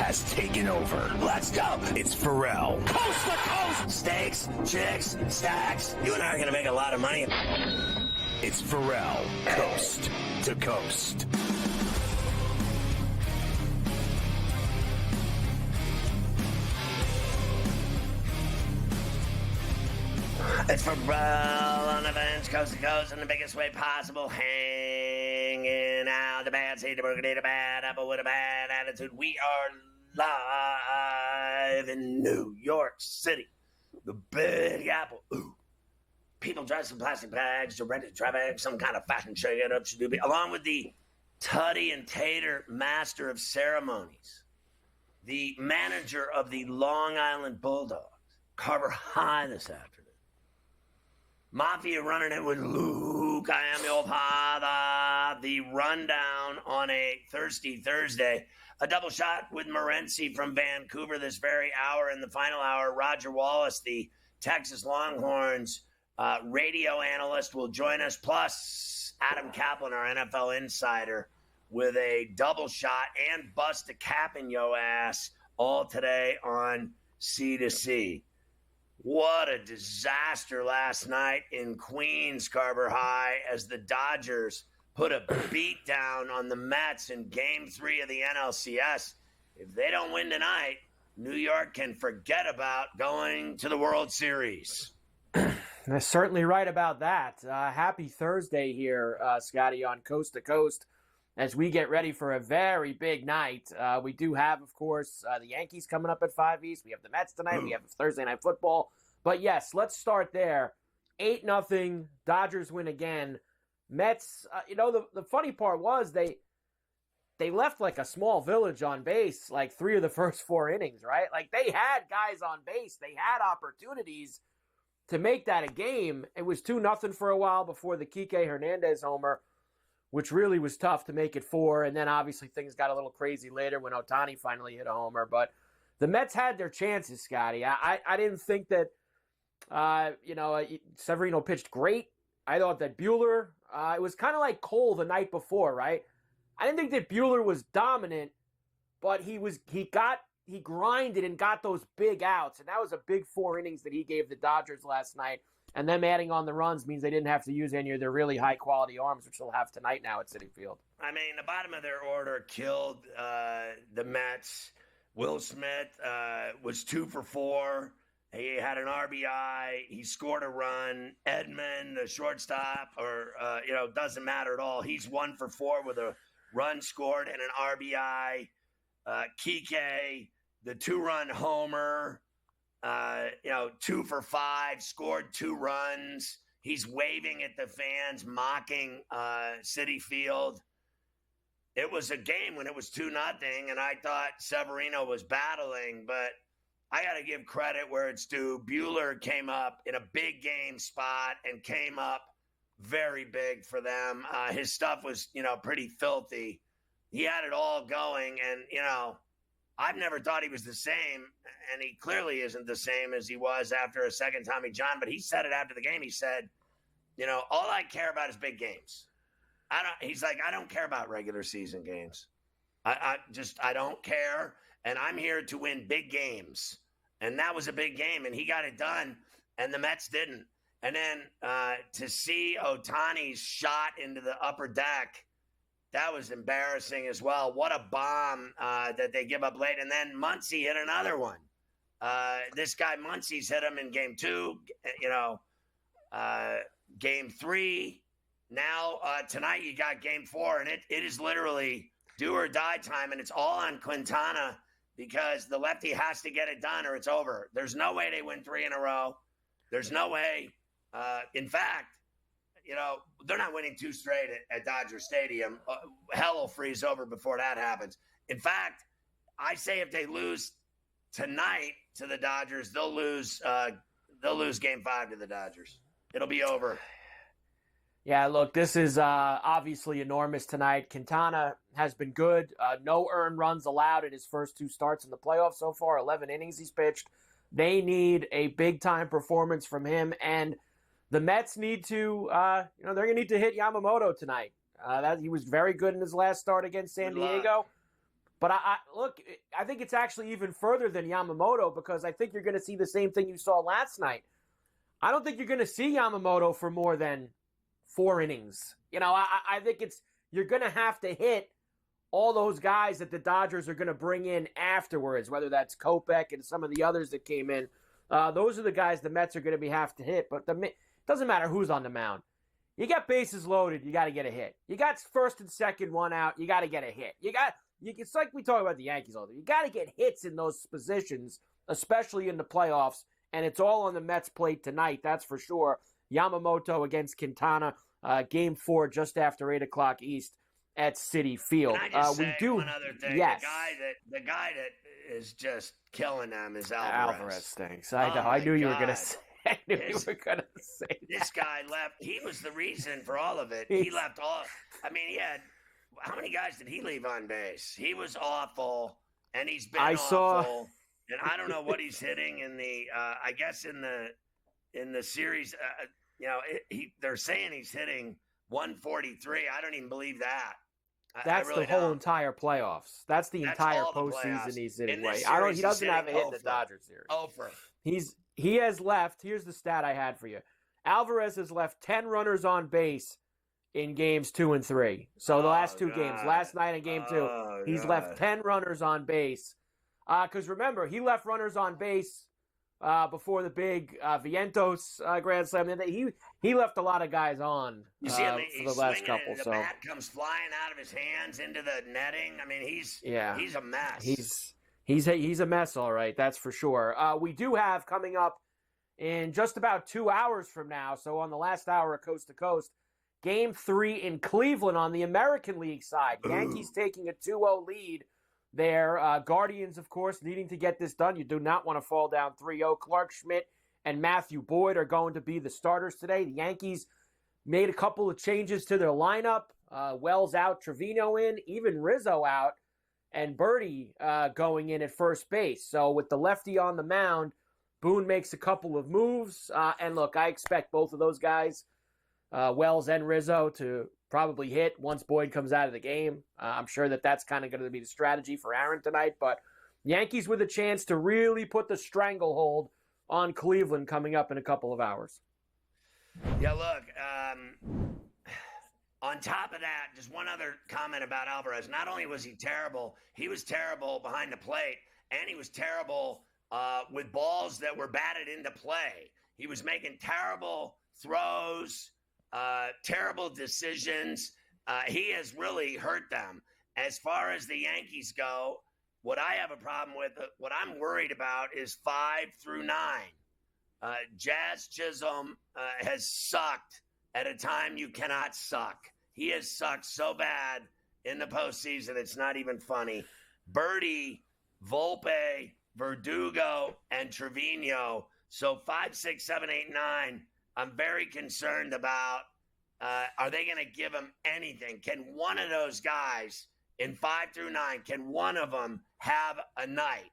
has taken over. Let's go. It's Ferrall. Coast to coast. Steaks, chicks, stacks. You and I are going to make a lot of money. It's Ferrall. Coast to coast. It's Ferrall on the bench, coast to coast, in the biggest way possible. Hanging out the bad seed, the burgundy, the bad apple with a bad attitude. We are live in New York City, the Big Apple. Ooh. People dressed in plastic bags, directed traffic, some kind of fashion show, along with the Tutty and Tater master of ceremonies, the manager of the Long Island Bulldogs, Carver High this afternoon. Mafia running it with Luke. I am your father. The rundown on a thirsty Thursday. A double shot with Morency from Vancouver this very hour. In the final hour, Roger Wallace, the Texas Longhorns radio analyst, will join us. Plus, Adam Kaplan, our NFL insider, with a double shot and bust a cap in yo ass all today on C2C. What a disaster last night in Queens, Carver High, as the Dodgers put a beat down on the Mets in Game 3 of the NLCS. If they don't win tonight, New York can forget about going to the World Series. They're certainly right about that. Happy Thursday here, Scotty, on Coast to Coast, as we get ready for a very big night. We do have, of course, the Yankees coming up at 5 East. We have the Mets tonight. We have Thursday Night Football. But, yes, let's start there. 8-0, Dodgers win again. Mets, the funny part was they left like a small village on base like 3 of the first 4 innings, right? Like, they had guys on base. They had opportunities to make that a game. It was 2-0 for a while before the Kike Hernandez homer, which really was tough to make it 4. And then obviously things got a little crazy later when Ohtani finally hit a homer. But the Mets had their chances, Scotty. I didn't think that, Severino pitched great. I thought that Buehler, it was kind of like Cole the night before, right? I didn't think that Buehler was dominant, but he grinded and got those big outs. And that was a big 4 innings that he gave the Dodgers last night. And them adding on the runs means they didn't have to use any of their really high-quality arms, which they'll have tonight now at Citi Field. I mean, the bottom of their order killed the Mets. Will Smith was 2 for 4. He had an RBI. He scored a run. Edman, the shortstop, doesn't matter at all. He's 1 for 4 with a run scored and an RBI. Kike, the 2-run homer. 2 for 5, scored 2 runs. He's waving at the fans, mocking Citi Field. It was a game when it was 2-0, and I thought Severino was battling, but I got to give credit where it's due. Buehler came up in a big game spot and came up very big for them. His stuff was, pretty filthy. He had it all going, and, I've never thought he was the same, and he clearly isn't the same as he was after a second Tommy John, but he said it after the game. He said, all I care about is big games. He's like, I don't care about regular season games. I don't care, and I'm here to win big games. And that was a big game, and he got it done, and the Mets didn't. And then to see Ohtani's shot into the upper deck, that was embarrassing as well. What a bomb that they give up late. And then Muncy hit another one. This guy Muncy's hit him in Game 2, Game 3. Now tonight you got Game 4, and it is literally do or die time, and it's all on Quintana because the lefty has to get it done or it's over. There's no way they win 3 in a row. There's no way. In fact, they're not winning 2 straight at Dodger Stadium. Hell will freeze over before that happens. In fact, I say if they lose tonight to the Dodgers, they'll lose Game 5 to the Dodgers. It'll be over. Yeah, look, this is obviously enormous tonight. Quintana has been good. No earned runs allowed in his first 2 starts in the playoffs so far. 11 innings he's pitched. They need a big-time performance from him, and the Mets need to, they're going to need to hit Yamamoto tonight. He was very good in his last start against San Diego. But I think it's actually even further than Yamamoto because I think you're going to see the same thing you saw last night. I don't think you're going to see Yamamoto for more than 4 innings. I think you're going to have to hit all those guys that the Dodgers are going to bring in afterwards, whether that's Kopech and some of the others that came in. Those are the guys the Mets are going to have to hit. But it doesn't matter who's on the mound. You got bases loaded, you got to get a hit. You got first and second, one out, you got to get a hit. It's like we talk about the Yankees all the time. You got to get hits in those positions, especially in the playoffs, and it's all on the Mets' plate tonight, that's for sure. Yamamoto against Quintana, Game 4 just after 8 o'clock East at Citi Field. Can I just say one other thing? Yes. The guy that is just killing them is Alvarez. Alvarez stinks. I know. I knew you were going to say. I knew you were going to say that. This guy left. He was the reason for all of it. He left all. I mean, he had. How many guys did he leave on base? He was awful, and he's been awful. And I don't know what he's hitting in the. I guess in the series. They're saying he's hitting 143. I don't even believe that. That's really the whole don't. entire playoffs. That's the entire postseason he's hitting. He doesn't have a hit in the Dodgers series. Over. He has left. Here's the stat I had for you. Alvarez has left 10 runners on base in games 2 and 3. So the last 2 games, last night and game 2, he's left 10 runners on base. Because remember, he left runners on base before the big Vientos Grand Slam. He left a lot of guys on you see him, for the last couple. The bat comes flying out of his hands into the netting. I mean, he's a mess. He's a mess, all right. That's for sure. We do have coming up in just about 2 hours from now, so on the last hour of Coast to Coast, Game 3 in Cleveland on the American League side. Yankees taking a 2-0 lead there. Guardians, of course, needing to get this done. You do not want to fall down 3-0. Clark Schmidt and Matthew Boyd are going to be the starters today. The Yankees made a couple of changes to their lineup. Wells out, Trevino in, even Rizzo out, and Birdie going in at first base. So with the lefty on the mound, Boone makes a couple of moves. And look, I expect both of those guys, Wells and Rizzo, to probably hit once Boyd comes out of the game. I'm sure that's kind of going to be the strategy for Aaron tonight. But Yankees with a chance to really put the stranglehold on Cleveland coming up in a couple of hours. Yeah, look, on top of that, just one other comment about Alvarez. Not only was he was terrible behind the plate, and he was terrible with balls that were batted into play. He was making terrible throws, terrible decisions. He has really hurt them. As far as the Yankees go, what I have a problem with, what I'm worried about is 5 through 9. Jazz Chisholm has sucked at a time you cannot suck. He has sucked so bad in the postseason, it's not even funny. Birdie, Volpe, Verdugo, and Trevino. So 5, 6, 7, 8, 9, I'm very concerned about, are they going to give him anything? Can one of those guys in 5 through 9, can one of them have a night?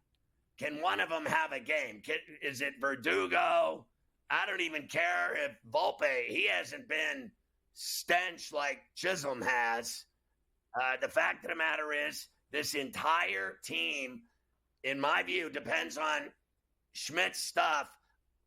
Can one of them have a game? Is it Verdugo? I don't even care if Volpe, he hasn't been stench like Chisholm has. The fact of the matter is, this entire team, in my view, depends on Schmidt's stuff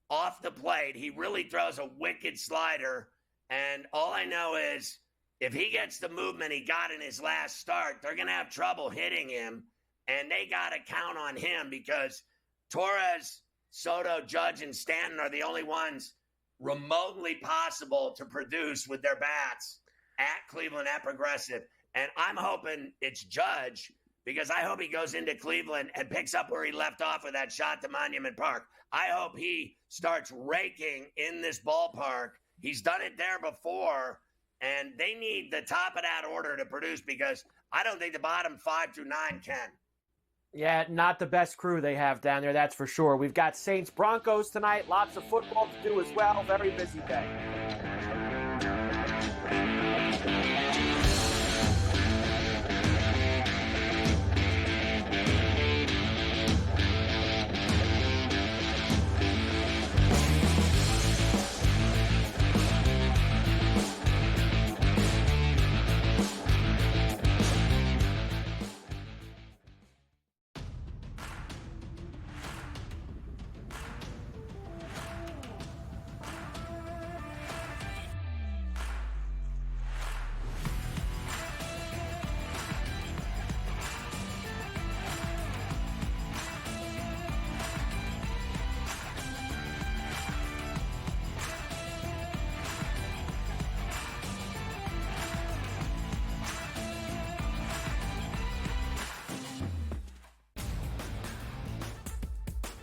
off the plate. He really throws a wicked slider, and all I know is if he gets the movement he got in his last start, they're going to have trouble hitting him, and they got to count on him because Torres, Soto, Judge, and Stanton are the only ones remotely possible to produce with their bats at Cleveland, at Progressive. And I'm hoping it's Judge because I hope he goes into Cleveland and picks up where he left off with that shot to Monument Park. I hope he starts raking in this ballpark. He's done it there before, and they need the top of that order to produce because I don't think the bottom 5 through 9 can. Yeah, not the best crew they have down there, that's for sure. We've got Saints-Broncos tonight. Lots of football to do as well. Very busy day.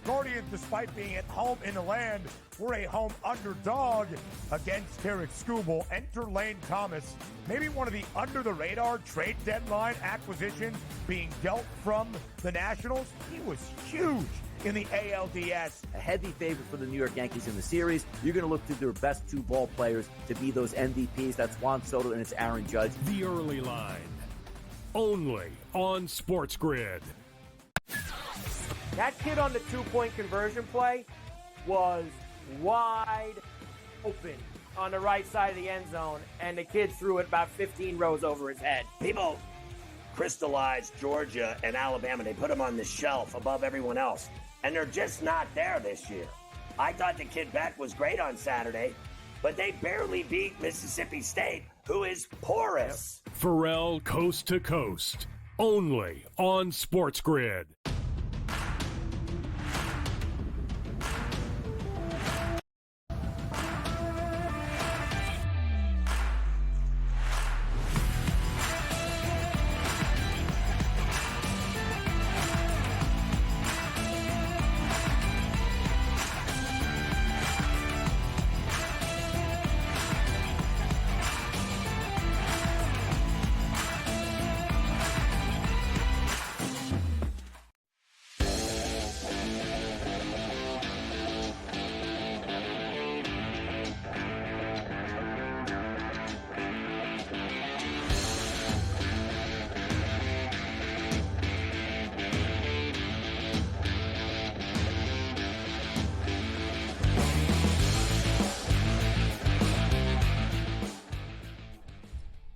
Guardians, despite being at home in the land, were a home underdog against Tarek Skubal. Enter Lane Thomas, maybe one of the under-the-radar trade deadline acquisitions being dealt from the Nationals. He was huge in the ALDS. A heavy favorite for the New York Yankees in the series. You're going to look to their best two ball players to be those MVPs. That's Juan Soto and it's Aaron Judge. The Early Line, only on SportsGrid. That kid on the two-point conversion play was wide open on the right side of the end zone, and the kid threw it about 15 rows over his head. People crystallized Georgia and Alabama. They put them on the shelf above everyone else, and they're just not there this year. I thought the kid Beck was great on Saturday, but they barely beat Mississippi State, who is porous. Ferrall coast to coast, only on SportsGrid.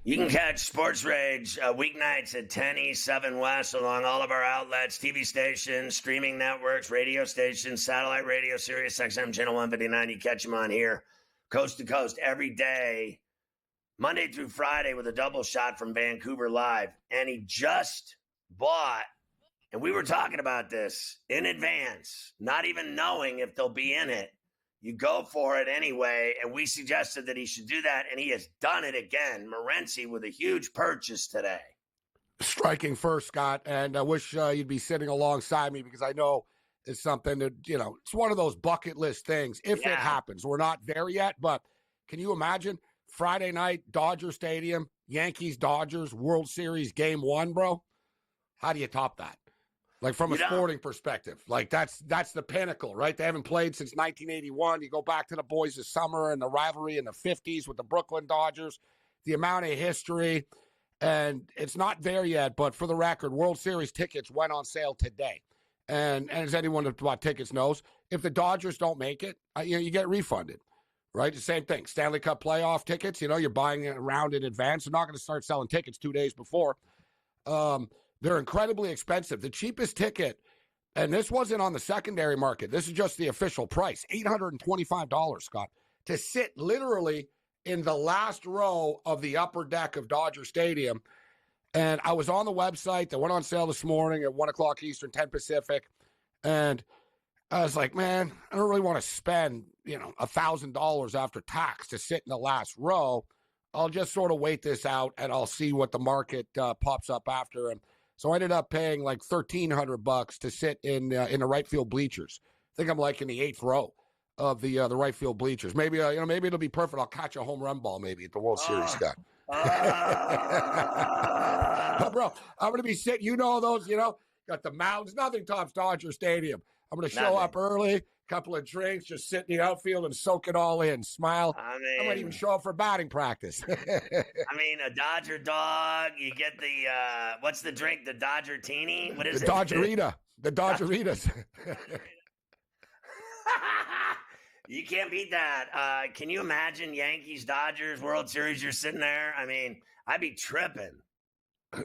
You can catch Sports Rage weeknights at 10 East, 7 West along all of our outlets, TV stations, streaming networks, radio stations, satellite radio, Sirius XM Channel 159. You catch them on here, coast to coast, every day, Monday through Friday with a double shot from Vancouver Live. And he just bought, and we were talking about this in advance, not even knowing if they'll be in it. You go for it anyway, and we suggested that he should do that, and he has done it again. Morency with a huge purchase today. Striking first, Scott, and I wish you'd be sitting alongside me because I know it's something that, it's one of those bucket list things. If it happens, we're not there yet, but can you imagine Friday night, Dodger Stadium, Yankees-Dodgers, World Series Game 1, bro? How do you top that? Like from a sporting perspective, like that's the pinnacle, right? They haven't played since 1981. You go back to the boys this summer and the rivalry in the 50s with the Brooklyn Dodgers, the amount of history, and it's not there yet. But for the record, World Series tickets went on sale today. And as anyone who bought tickets knows, if the Dodgers don't make it, you get refunded, right? The same thing. Stanley Cup playoff tickets, you're buying it around in advance. They're not going to start selling tickets 2 days before. They're incredibly expensive. The cheapest ticket, and this wasn't on the secondary market, this is just the official price, $825, Scott, to sit literally in the last row of the upper deck of Dodger Stadium. And I was on the website that went on sale this morning at 1 o'clock Eastern, 10 Pacific. And I was like, man, I don't really want to spend, $1,000 after tax to sit in the last row. I'll just sort of wait this out and I'll see what the market pops up after. And so I ended up paying like $1,300 to sit in the right field bleachers. I think I'm like in the 8th row of the right field bleachers. Maybe maybe it'll be perfect. I'll catch a home run ball maybe at the World Series, Scott. But bro, I'm gonna be sitting. Those. Got the mountains. Nothing tops Dodger Stadium. I'm gonna show up early. Couple of drinks, just sit in the outfield and soak it all in. Smile. I might even show up for batting practice. A Dodger dog. You get the what's the drink? The Dodger Teeny. What is it? The Dodgerita. The Dodgeritas. You can't beat that. Can you imagine Yankees Dodgers World Series? You're sitting there. I'd be tripping.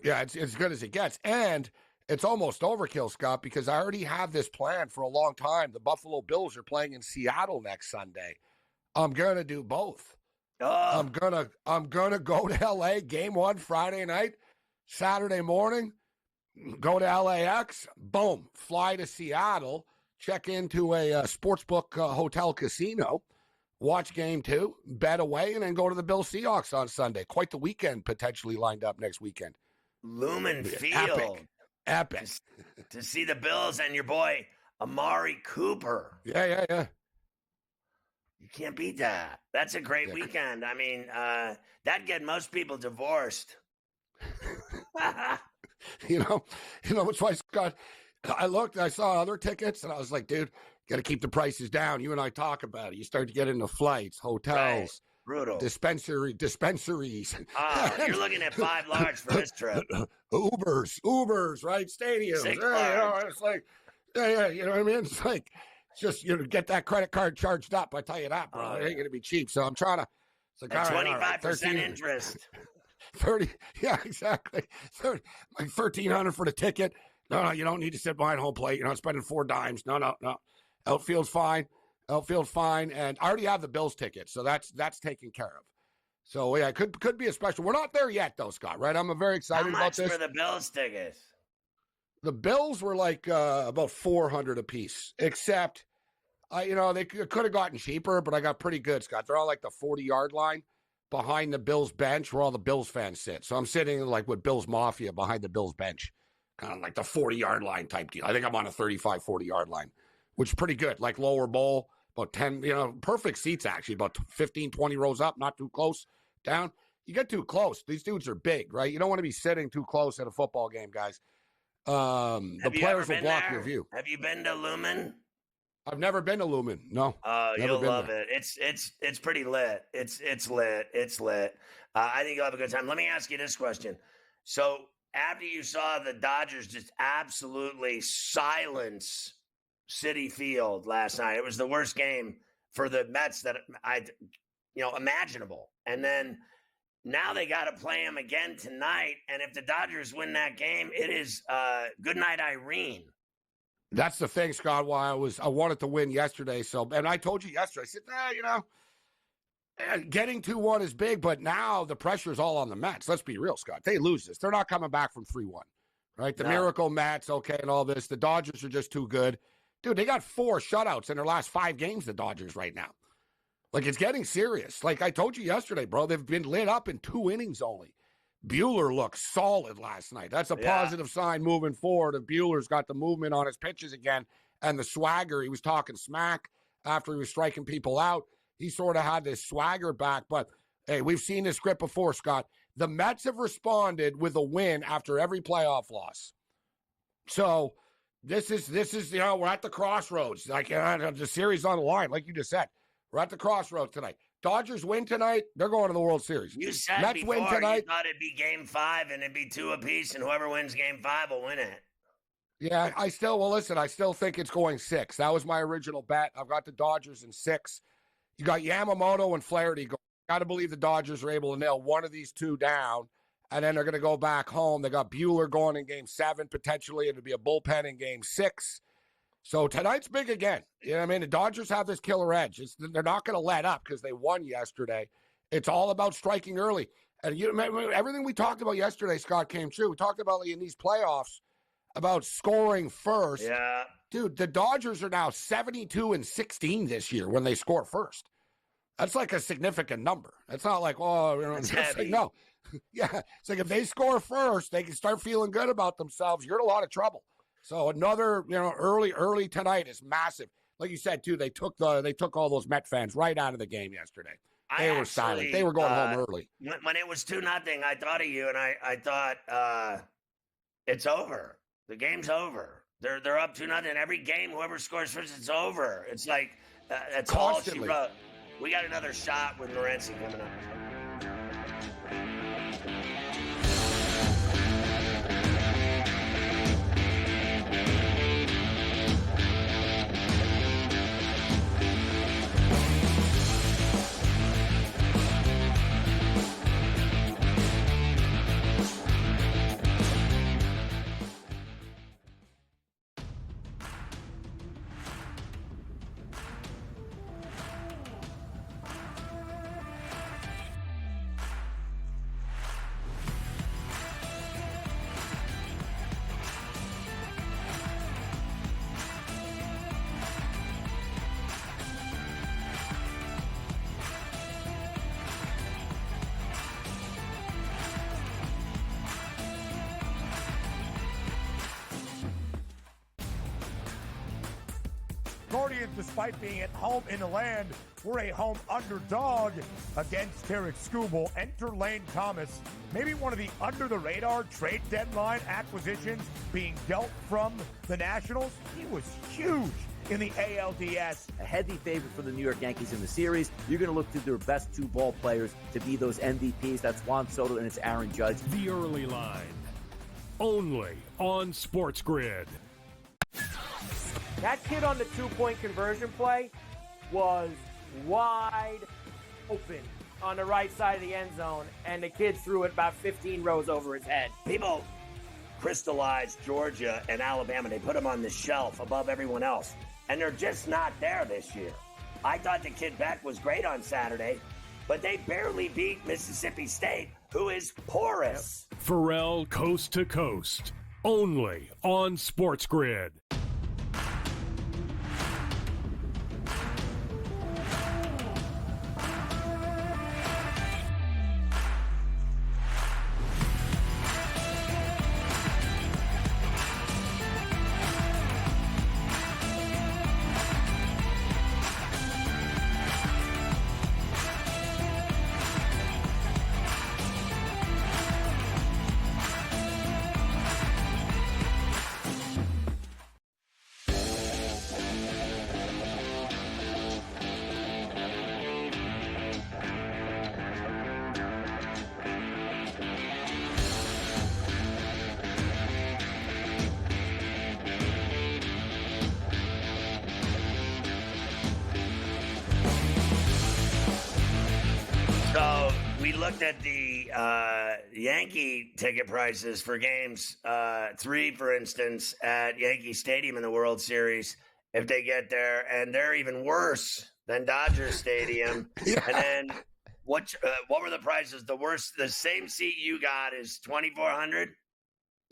Yeah, it's as good as it gets, and it's almost overkill, Scott, because I already have this plan for a long time. The Buffalo Bills are playing in Seattle next Sunday. I'm gonna do both. I'm gonna go to LA Game 1 Friday night, Saturday morning, go to LAX, boom, fly to Seattle, check into a sportsbook hotel casino, watch Game 2, bet away, and then go to the Bills Seahawks on Sunday. Quite the weekend potentially lined up next weekend. Lumen Field. Epic. To see the Bills and your boy Amari Cooper. Yeah. You can't beat that. That's a great weekend. I mean, that'd get most people divorced. You know, it's why, Scott, I saw other tickets, and I was like, dude, got to keep the prices down. You and I talk about it. You start to get into flights, hotels, right. Brutal. dispensaries. You're looking at 5 large for this trip. Ubers, right? Stadiums. It's like, you know what I mean? It's like, just, get that credit card charged up. I tell you that, bro. It ain't going to be cheap. So I'm trying to, it's like, 25% interest. 30, yeah, exactly. 30, like $1,300 for the ticket. No, you don't need to sit behind home plate. You're not spending 4 dimes. No. Outfield's fine. And I already have the Bills ticket, so that's taken care of. So yeah, it could be a special. We're not there yet, though, Scott. Right? I'm very excited about this. How much for the Bills tickets? The Bills were like about $400 a piece, except, they could have gotten cheaper, but I got pretty good, Scott. They're all like the 40-yard line behind the Bills bench where all the Bills fans sit. So I'm sitting like with Bills Mafia behind the Bills bench, kind of like the 40-yard line type deal. I think I'm on a 35, 40-yard line, which is pretty good, like lower bowl, about 10, perfect seats actually, about 15, 20 rows up, not too close down. You get too close. These dudes are big, right? You don't want to be sitting too close at a football game, guys. The players will block your view. Have you been to Lumen? I've never been to Lumen. No. You'll love it. It's pretty lit. It's lit. I think you'll have a good time. Let me ask you this question. So after you saw the Dodgers just absolutely silence Citi Field last night, it was the worst game for the Mets that imaginable. And then now they got to play them again tonight. And if the Dodgers win that game, it is good night, Irene. That's the thing, Scott, why I wanted to win yesterday. So, and I told you yesterday, I said, getting 2-1 is big, but now the pressure is all on the Mets. Let's be real, Scott. They lose this. They're not coming back from 3-1, right? The miracle Mets, okay, and all this. The Dodgers are just too good. Dude, they got 4 shutouts in their last 5 games, the Dodgers, right now. Like, it's getting serious. Like I told you yesterday, bro, they've been lit up in 2 innings only. Buehler looked solid last night. That's a positive sign moving forward. If Buehler's got the movement on his pitches again and the swagger, he was talking smack after he was striking people out. He sort of had this swagger back. But, hey, we've seen this script before, Scott. The Mets have responded with a win after every playoff loss. So this is we're at the crossroads. Like, the series on the line, like you just said. We're at the crossroads tonight. Dodgers win tonight, they're going to the World Series. You said Mets before win tonight. You thought it'd be Game 5 and it'd be 2 apiece, and whoever wins Game 5 will win it. Yeah, I still think it's going 6. That was my original bet. I've got the Dodgers in 6. You got Yamamoto and Flaherty going. Got to believe the Dodgers are able to nail one of these 2 down, and then they're going to go back home. They got Buehler going in Game 7 potentially. It'll be a bullpen in Game 6. So tonight's big again. You know what I mean? The Dodgers have this killer edge. They're not going to let up because they won yesterday. It's all about striking early. And everything we talked about yesterday, Scott, came true. We talked about in these playoffs about scoring first. Yeah. Dude, the Dodgers are now 72-16 this year when they score first. That's like a significant number. It's not like, it's like, no. Yeah. It's like if they score first, they can start feeling good about themselves. You're in a lot of trouble. So another, early tonight is massive. Like you said, too, they took all those Met fans right out of the game yesterday. They were silent. They were going home early. When it was 2-0, I thought of you, and I thought it's over. The game's over. They're up 2-0. Every game, whoever scores first, it's over. It's like that's constantly. all she wrote. We got another shot with Morency coming up. Guardians, despite being at home in the land, were a home underdog against Tarek Skubal. Enter Lane Thomas, maybe one of the under-the-radar trade deadline acquisitions being dealt from the Nationals. He was huge in the ALDS. A heavy favorite for the New York Yankees in the series. You're going to look to their best two ball players to be those MVPs. That's Juan Soto and it's Aaron Judge. The early line, only on SportsGrid. That kid on the two-point conversion play was wide open on the right side of the end zone, and the kid threw it about 15 rows over his head. People crystallized Georgia and Alabama. They put them on the shelf above everyone else, and they're just not there this year. I thought the kid Beck was great on Saturday, but they barely beat Mississippi State, who is porous. Ferrall coast to coast, only on SportsGrid. So we looked at the Yankee ticket prices for games 3, for instance, at Yankee Stadium in the World Series, if they get there, and they're even worse than Dodger Stadium. Yeah. And then what were the prices? The worst, the same seat you got is $2,400.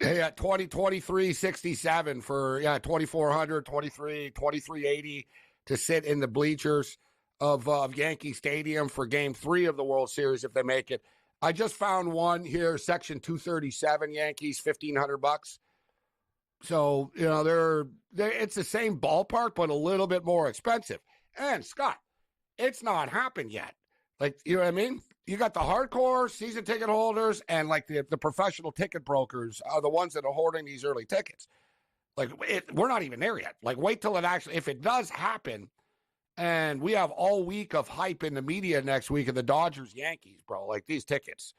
Yeah, 2367 for 2400, 2380 to sit in the bleachers of Yankee Stadium for game 3 of the World Series if they make it. I just found one here, section 237 Yankees, $1,500. So, they're it's the same ballpark, but a little bit more expensive. And Scott, it's not happened yet. Like, you know what I mean? You got the hardcore season ticket holders and like the professional ticket brokers are the ones that are hoarding these early tickets. Like, we're not even there yet. Like, wait till it actually, if it does happen, and we have all week of hype in the media next week of the Dodgers Yankees, bro. Like, these tickets.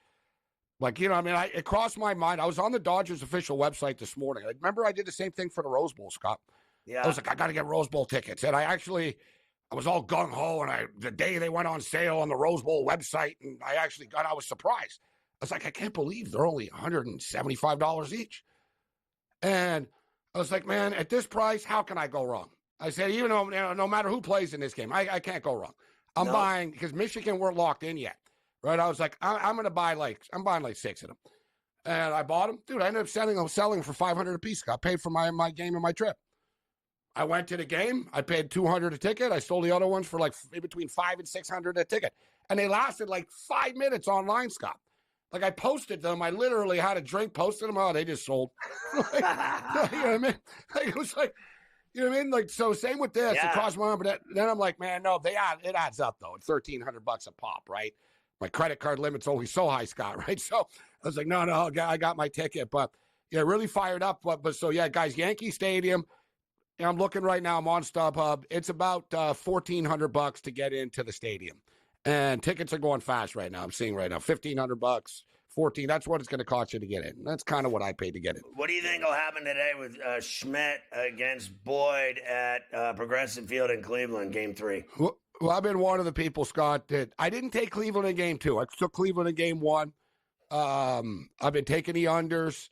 Like, it crossed my mind. I was on the Dodgers official website this morning. I remember I did the same thing for the Rose Bowl, Scott. Yeah. I was like, I got to get Rose Bowl tickets. And I was all gung-ho, and the day they went on sale on the Rose Bowl website, and I was surprised. I was like, I can't believe they're only $175 each. And I was like, man, at this price, how can I go wrong? I said, even though, no matter who plays in this game, I can't go wrong. I'm buying, because Michigan weren't locked in yet, right? I was like, I'm going to buy I'm buying like 6 of them. And I bought them. Dude, I ended up selling for $500 a piece. I paid for my game and my trip. I went to the game. I paid $200 a ticket. I sold the other ones for like between $500 and $600 a ticket. And they lasted like 5 minutes online, Scott. Like, I posted them. I literally had a drink, posted them. Oh, they just sold. Like, you know what I mean? Like, it was like, you know what I mean? Like, so same with this. Yeah. It cost more, but then I'm like, man, no, it adds up though. It's $1,300 a pop, right? My credit card limit's only so high, Scott, right? So I was like, no, I got my ticket, but yeah, really fired up. But so yeah, guys, Yankee Stadium. I'm looking right now. I'm on StubHub. It's about $1,400 to get into the stadium, and tickets are going fast right now. I'm seeing right now $1,500. 14. That's what it's going to cost you to get in. That's kind of what I paid to get in. What do you think will happen today with Schmidt against Boyd at Progressive Field in Cleveland, Game 3? Well, I've been one of the people, Scott, that I didn't take Cleveland in Game 2. I took Cleveland in Game 1. I've been taking the unders.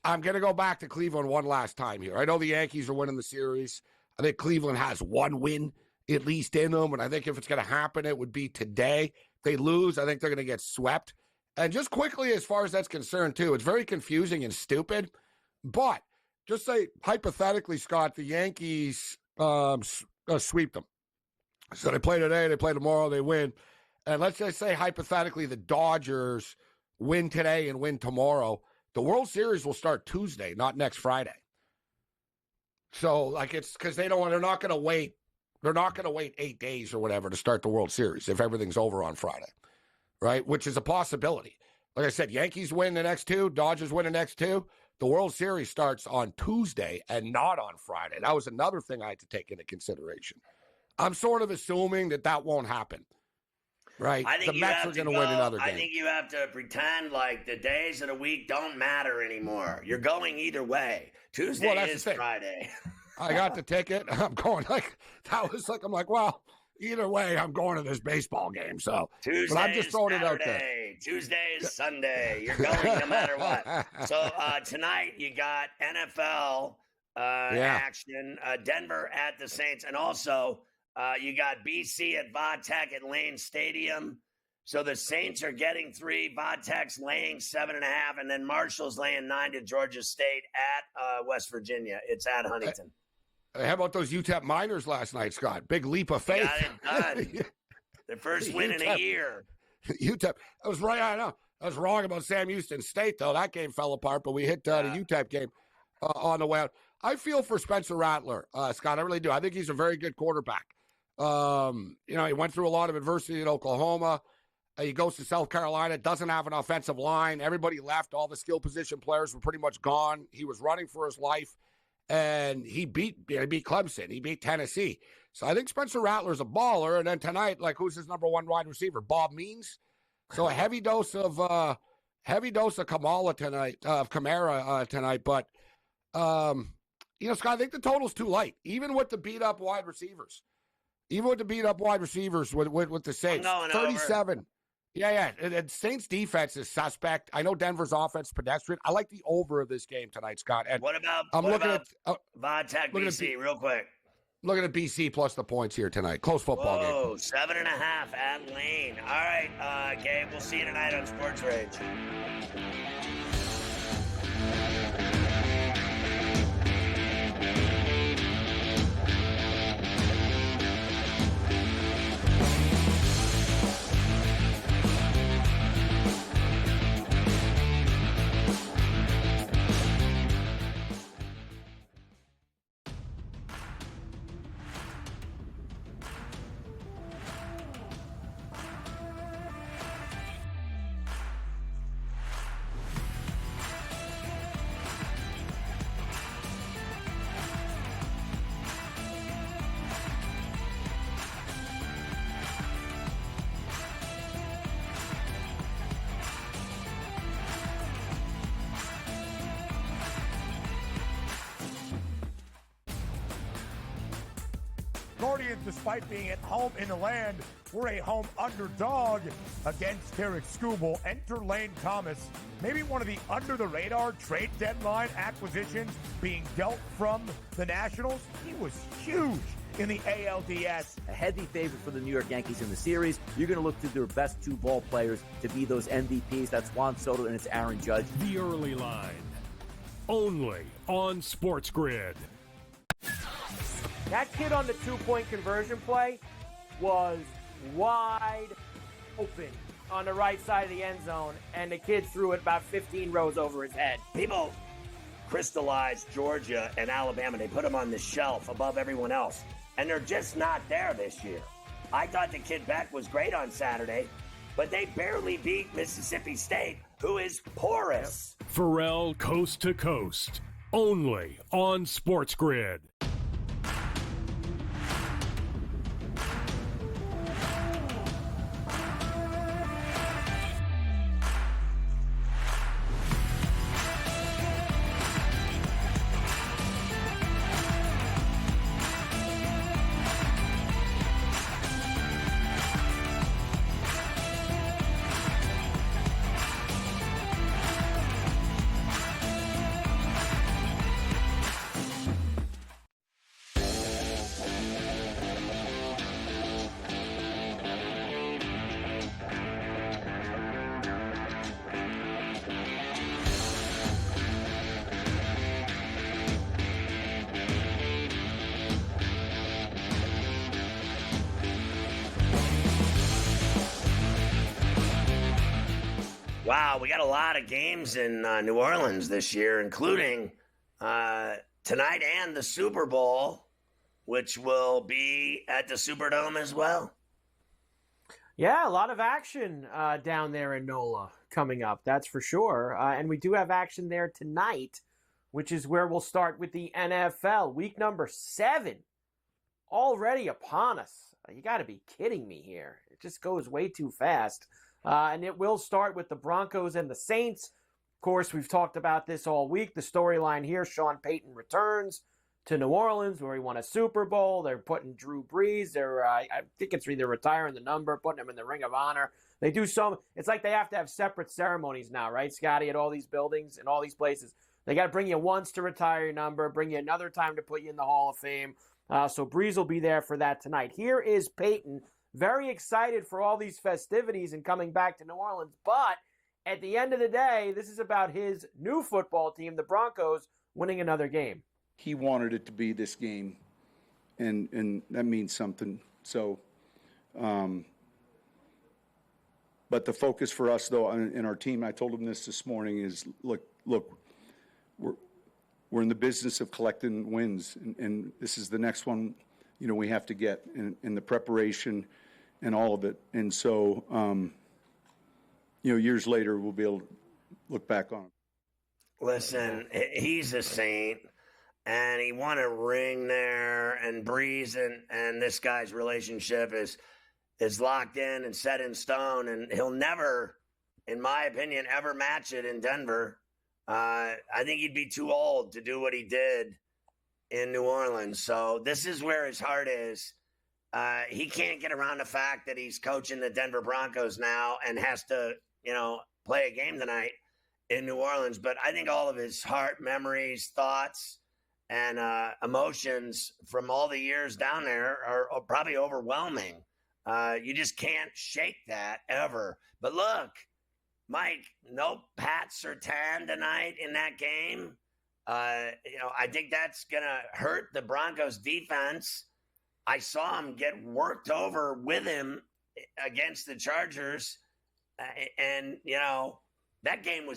I'm going to go back to Cleveland one last time here. I know the Yankees are winning the series. I think Cleveland has one win at least in them, and I think if it's going to happen, it would be today. If they lose, I think they're going to get swept. And just quickly, as far as that's concerned, too, it's very confusing and stupid. But just say, hypothetically, Scott, the Yankees sweep them. So they play today, they play tomorrow, they win. And let's just say, hypothetically, the Dodgers win today and win tomorrow. The World Series will start Tuesday, not next Friday. So, like, it's because they're not going to wait They're not going to wait 8 days or whatever to start the World Series if everything's over on Friday, right? Which is a possibility. Like I said, Yankees win the next 2, Dodgers win the next 2. The World Series starts on Tuesday and not on Friday. That was another thing I had to take into consideration. I'm sort of assuming that won't happen, right? I think the Mets are going to win another game. I think you have to pretend like the days of the week don't matter anymore. You're going either way. Tuesday is Friday. I got the ticket. I'm going I'm like, well, either way, I'm going to this baseball game. So, Tuesday, but I'm just throwing Saturday, it out there. Tuesday is Sunday. You're going no matter what. So tonight you got NFL action. Denver at the Saints, and also you got BC at Vodtech at Lane Stadium. So the Saints are getting 3, Vodtech's laying 7.5, and then Marshall's laying 9 to Georgia State at West Virginia. It's at Huntington. How about those UTEP Miners last night, Scott? Big leap of faith. Got it done. Their first win in a year. UTEP. I was right. I know. I was wrong about Sam Houston State, though. That game fell apart, but we hit the UTEP game on the way out. I feel for Spencer Rattler, Scott. I really do. I think he's a very good quarterback. He went through a lot of adversity in Oklahoma. He goes to South Carolina, doesn't have an offensive line. Everybody left. All the skill position players were pretty much gone. He was running for his life. And he beat Clemson. He beat Tennessee. So I think Spencer Rattler's a baller. And then tonight, who's his number 1 wide receiver? Bob Means. So a heavy dose of Kamara tonight. But Scott, I think the total's too light, even with the beat up wide receivers. With the Saints, 37. Over. Yeah. And Saints defense is suspect. I know Denver's offense pedestrian. I like the over of this game tonight, Scott. And what about Vodtech BC, real quick? Looking at BC plus the points here tonight. Close football game. 7.5 at Lane. All right, Gabe, we'll see you tonight on Sports Rage. Guardians, despite being at home in the land, were a home underdog against Tarek Skubal. Enter Lane Thomas, maybe one of the under-the-radar trade deadline acquisitions being dealt from the Nationals. He was huge in the ALDS. A heavy favorite for the New York Yankees in the series. You're going to look to their best 2 ball players to be those MVPs. That's Juan Soto and it's Aaron Judge. The early line, only on SportsGrid. That kid on the 2-point conversion play was wide open on the right side of the end zone, and the kid threw it about 15 rows over his head. People crystallized Georgia and Alabama. They put them on the shelf above everyone else, and they're just not there this year. I thought the kid Beck was great on Saturday, but they barely beat Mississippi State, who is porous. Ferrall coast to coast, only on SportsGrid. Wow, we got a lot of games in New Orleans this year, including tonight and the Super Bowl. which will be at the Superdome as well. Yeah, a lot of action down there in NOLA coming up, that's for sure. And we do have action there tonight, which is where we'll start with the NFL. Week number 7 already upon us. You got to be kidding me here. It just goes way too fast. And it will start with the Broncos and the Saints. Of course, we've talked about this all week. The storyline here, Sean Payton returns to New Orleans where he won a Super Bowl. They're putting Drew Brees. I think it's either retiring the number, putting him in the Ring of Honor. They do some. It's like they have to have separate ceremonies now, right, Scotty, at all these buildings and all these places. They got to bring you once to retire your number, bring you another time to put you in the Hall of Fame. So Brees will be there for that tonight. Here is Peyton, very excited for all these festivities and coming back to New Orleans. But at the end of the day, this is about his new football team, the Broncos, winning another game. He wanted it to be this game, and that means something. So, but the focus for us, though, in our team, I told him this morning, is look, we're in the business of collecting wins, and this is the next one, we have to get in the preparation and all of it. And so, years later, we'll be able to look back on it. Listen, he's a Saint, and he won a ring there, and Brees and this guy's relationship is locked in and set in stone, and he'll never, in my opinion, ever match it in Denver. I think he'd be too old to do what he did in New Orleans. So this is where his heart is. He can't get around the fact that he's coaching the Denver Broncos now and has to, play a game tonight in New Orleans. But I think all of his heart, memories, thoughts, and emotions from all the years down there are probably overwhelming. You just can't shake that ever. But look, Mike, no Pat Surtain tonight in that game. I think that's going to hurt the Broncos defense. I saw him get worked over with him against the Chargers. That game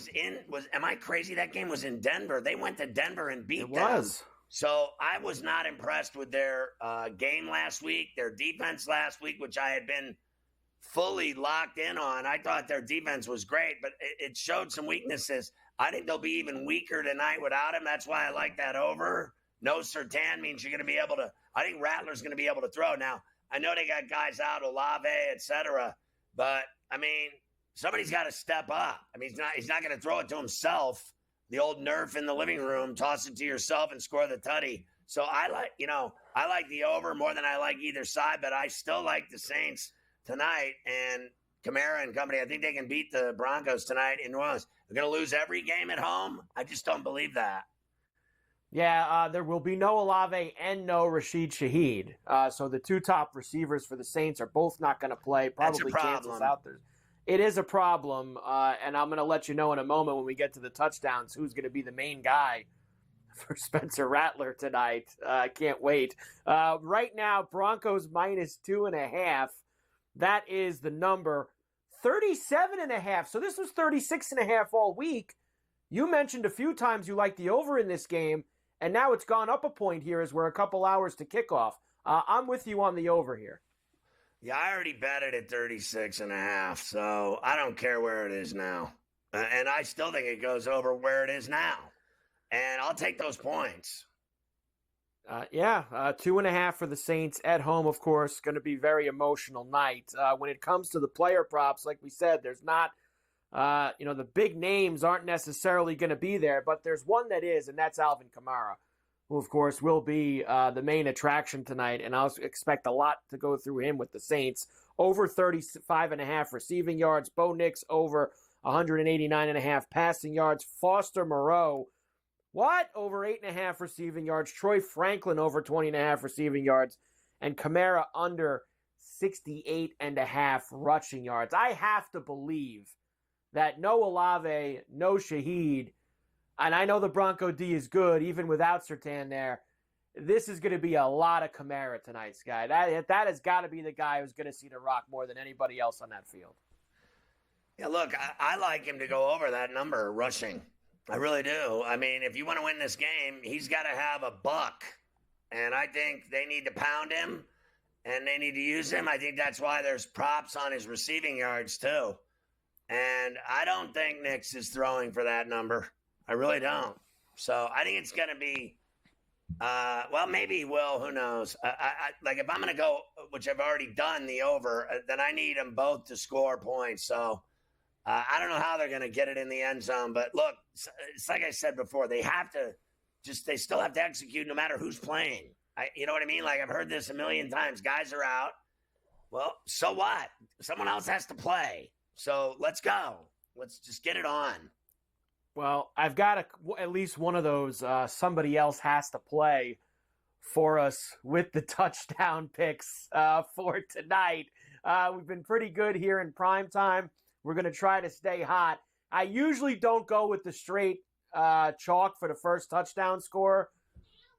am I crazy? That game was in Denver. They went to Denver and beat them. So I was not impressed with their game last week, their defense last week, which I had been fully locked in on. I thought their defense was great, but it showed some weaknesses. I think they'll be even weaker tonight without him. That's why I like that over. No Surtain means you're going to be able to – I think Rattler's going to be able to throw. Now, I know they got guys out, Olave, et cetera, but, somebody's got to step up. He's not going to throw it to himself, the old Nerf in the living room, toss it to yourself and score the tutty. So I like the over more than I like either side, but I still like the Saints tonight, and Kamara and company. I think they can beat the Broncos tonight in New Orleans. They're going to lose every game at home. I just don't believe that. Yeah, there will be no Olave and no Rashid Shaheed. So the two top receivers for the Saints are both not going to play. Probably Kansas out there. It is a problem, and I'm going to let you know in a moment when we get to the touchdowns who's going to be the main guy for Spencer Rattler tonight. I can't wait. Right now, Broncos -2.5. That is the number. 37.5. So this was 36.5 all week. You mentioned a few times you liked the over in this game, and now it's gone up a point here as we're a couple hours to kickoff. I'm with you on the over here. Yeah, I already bet it at 36.5, so I don't care where it is now. And I still think it goes over where it is now. And I'll take those points. 2.5 for the Saints at home, of course. Going to be a very emotional night. When it comes to the player props, like we said, there's not, the big names aren't necessarily going to be there, but there's one that is, and that's Alvin Kamara, who, of course, will be the main attraction tonight, and I'll expect a lot to go through him with the Saints. Over 35.5 receiving yards. Bo Nix over 189.5 passing yards. Foster Moreau, over 8.5 receiving yards. Troy Franklin over 20.5 receiving yards. And Kamara under 68.5 rushing yards. I have to believe that no Olave, no Shaheed, and I know the Bronco D is good, even without Surtain there. This is going to be a lot of Kamara tonight, Sky. That has got to be the guy who's going to see the rock more than anybody else on that field. Yeah, look, I like him to go over that number rushing. I really do. If you want to win this game, he's got to have a buck and I think they need to pound him, and they need to use him. I think that's why there's props on his receiving yards too. And I don't think Nix is throwing for that number. I really don't. So I think it's going to be, well, maybe he will. Who knows? Like if I'm going to go, which I've already done the over, then I need them both to score points. So I don't know how they're going to get it in the end zone. But look, it's like I said before, they still have to execute no matter who's playing. You know what I mean? Like I've heard this a million times. Guys are out. Well, so what? Someone else has to play. So let's go. Let's just get it on. Well, I've got at least one of those. Somebody else has to play for us with the touchdown picks for tonight. We've been pretty good here in prime time. We're going to try to stay hot. I usually don't go with the straight chalk for the first touchdown scorer,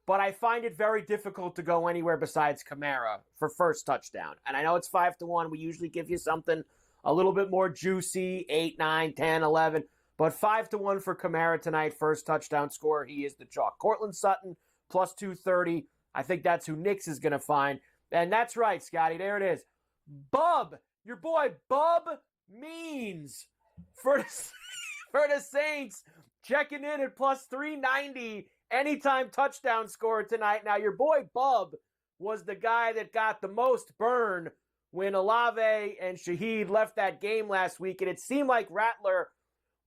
but I find it very difficult to go anywhere besides Kamara for first touchdown. And I know it's 5-1. We usually give you something a little bit more juicy, 8, 9, 10, 11. But 5-1 for Kamara tonight, first touchdown scorer. He is the chalk. Cortland Sutton, plus 230. I think that's who Nix is going to find. And that's right, Scotty. There it is. Bub, your boy Bub Means for the Saints, checking in at plus 390. Anytime touchdown scorer tonight. Now, your boy Bub was the guy that got the most burn when Olave and Shaheed left that game last week. And it seemed like Rattler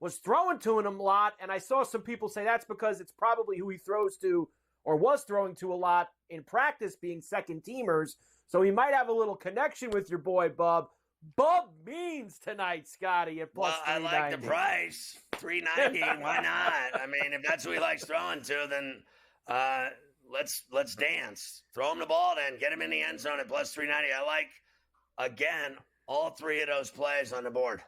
was throwing to him a lot, and I saw some people say that's because it's probably who he throws to or was throwing to a lot in practice, being second-teamers. So he might have a little connection with your boy, Bub. Bub Means tonight, Scotty, at plus 390. I like the price. $3.90, why not? I mean, if that's who he likes throwing to, then let's dance. Throw him the ball then. Get him in the end zone at plus 390. I like, again, all three of those plays on the board.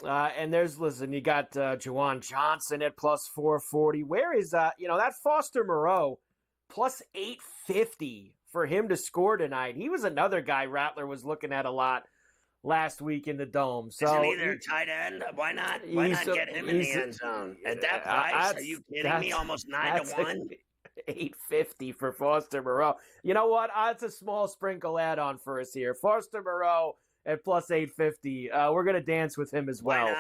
And you got Juwan Johnson at plus 440. Where is, that Foster Moreau, plus 850 for him to score tonight. He was another guy Rattler was looking at a lot last week in the Dome. So isn't he their tight end? Why not get him in the end zone? At that price, are you kidding me? Almost 9-1? 850 for Foster Moreau. You know what? It's a small sprinkle add-on for us here. Foster Moreau at plus 850. We're going to dance with him as well